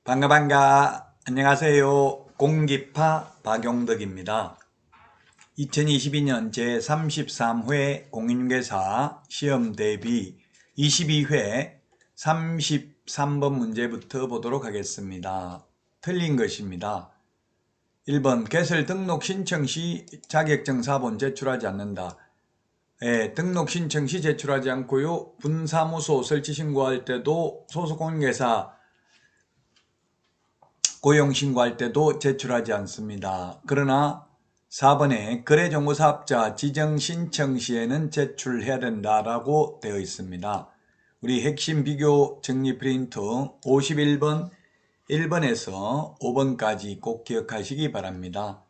반가. 안녕하세요. 공기파 박용덕입니다. 2022년 제33회 공인중개사 시험 대비 22회 33번 문제부터 보도록 하겠습니다. 틀린 것입니다. 1번 개설 등록 신청 시 자격증 사본 제출하지 않는다. 등록 신청 시 제출하지 않고요. 분사무소 설치 신고할 때도 소속 공인중개사 고용신고할 때도 제출하지 않습니다. 그러나 4번에 거래정보사업자 지정신청 시에는 제출해야 된다라고 되어 있습니다. 우리 핵심 비교 정리 프린트 51번 1번에서 5번까지 꼭 기억하시기 바랍니다.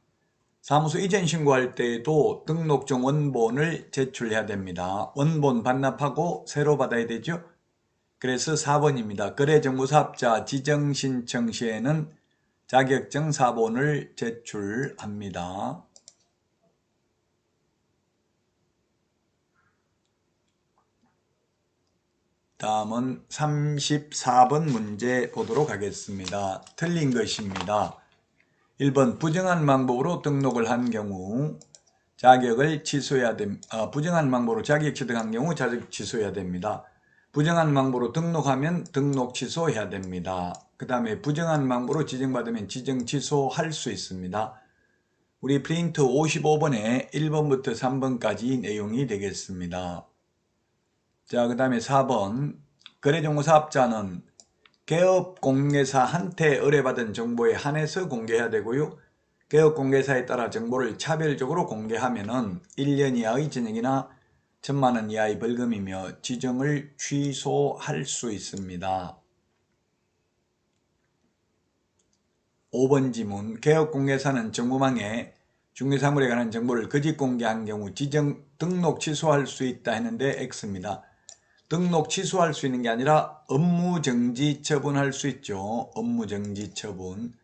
사무소 이전 신고할 때에도 등록증 원본을 제출해야 됩니다. 원본 반납하고 새로 받아야 되죠. 그래서 4번입니다. 거래정보사업자 지정신청 시에는 자격증 사본을 제출합니다. 다음은 34번 문제 보도록 하겠습니다. 틀린 것입니다. 1번 부정한 방법으로 등록을 한 경우 자격을 취소해야 됩니다. 부정한 방법으로 자격 취득한 경우 자격 취소해야 됩니다. 부정한 방법으로 등록하면 등록 취소해야 됩니다. 그 다음에 부정한 방법으로 지정받으면 지정 취소할 수 있습니다. 우리 프린트 55번에 1번부터 3번까지 내용이 되겠습니다. 자, 그 다음에 4번 거래정보사업자는 개업공개사한테 의뢰받은 정보에 한해서 공개해야 되고요. 개업공개사에 따라 정보를 차별적으로 공개하면 1년 이하의 징역이나 1,000만원 이하의 벌금이며 지정을 취소할 수 있습니다. 5번 지문, 개업공개사는 정보망에 중개사물에 관한 정보를 거짓 공개한 경우 지정 등록 취소할 수 있다 했는데 X입니다. 등록 취소할 수 있는 게 아니라 업무정지 처분할 수 있죠. 업무정지 처분.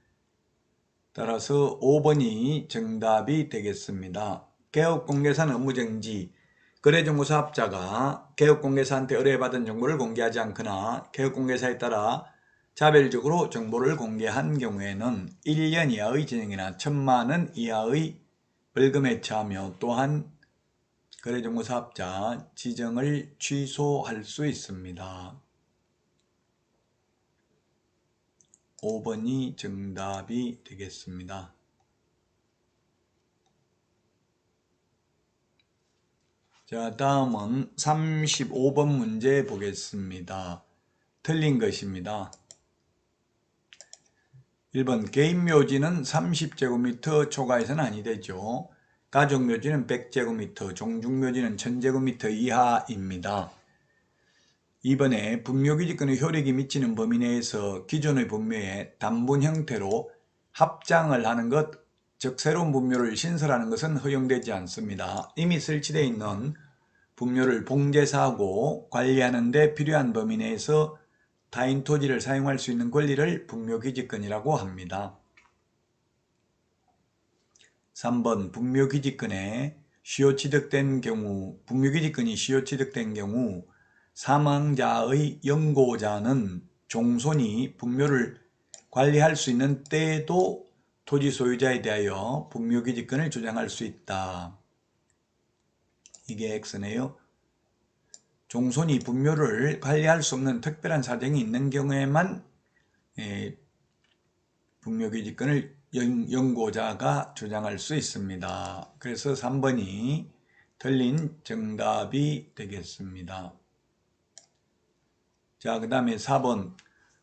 따라서 5번이 정답이 되겠습니다. 개업공개사는 업무정지, 거래정보사업자가 개업공개사한테 의뢰받은 정보를 공개하지 않거나 개업공개사에 따라 자별적으로 정보를 공개한 경우에는 1년 이하의 징역이나 1,000만원 이하의 벌금에 처하며 또한 거래정보사업자 지정을 취소할 수 있습니다. 5번이 정답이 되겠습니다. 자, 다음은 35번 문제 보겠습니다. 틀린 것입니다. 1번 개인묘지는 30제곱미터 초과해서는 아니 되죠. 가족묘지는 100제곱미터, 종중묘지는 1000제곱미터 이하입니다. 2번에 분묘기지권의 효력이 미치는 범위 내에서 기존의 분묘에 단분 형태로 합장을 하는 것, 즉 새로운 분묘를 신설하는 것은 허용되지 않습니다. 이미 설치되어 있는 분묘를 봉제사하고 관리하는 데 필요한 범위 내에서 타인 토지를 사용할 수 있는 권리를 분묘기지권이라고 합니다. 3번 분묘기지권에 시효취득된 경우, 분묘기지권이 시효취득된 경우 사망자의 영고자는 종손이 분묘를 관리할 수 있는 때에도 토지 소유자에 대하여 분묘기지권을 주장할 수 있다. 이게 X네요. 종손이 분묘를 관리할 수 없는 특별한 사정이 있는 경우에만 분묘기지권을 영고자가 주장할 수 있습니다. 그래서 3번이 틀린 정답이 되겠습니다. 자, 그 다음에 4번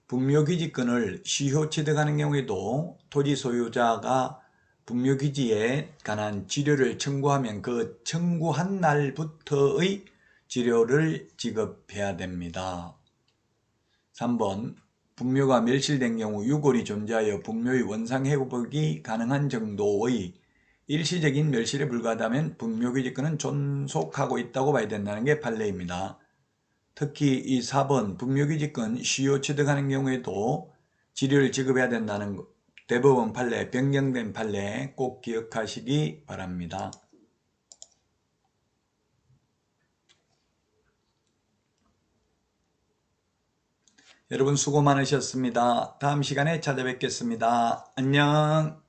분묘기지권을 시효취득하는 경우에도 토지 소유자가 분묘기지에 관한 지료를 청구하면 그 청구한 날부터의 지료를 지급해야 됩니다. 3번 분묘가 멸실된 경우 유골이 존재하여 분묘의 원상회복이 가능한 정도의 일시적인 멸실에 불과하다면 분묘기지권은 존속하고 있다고 봐야 된다는 게 판례입니다. 특히 이 4번 분묘기지권 시효 취득하는 경우에도 지료를 지급해야 된다는 것, 대법원 판례, 변경된 판례 꼭 기억하시기 바랍니다. 여러분 수고 많으셨습니다. 다음 시간에 찾아뵙겠습니다. 안녕.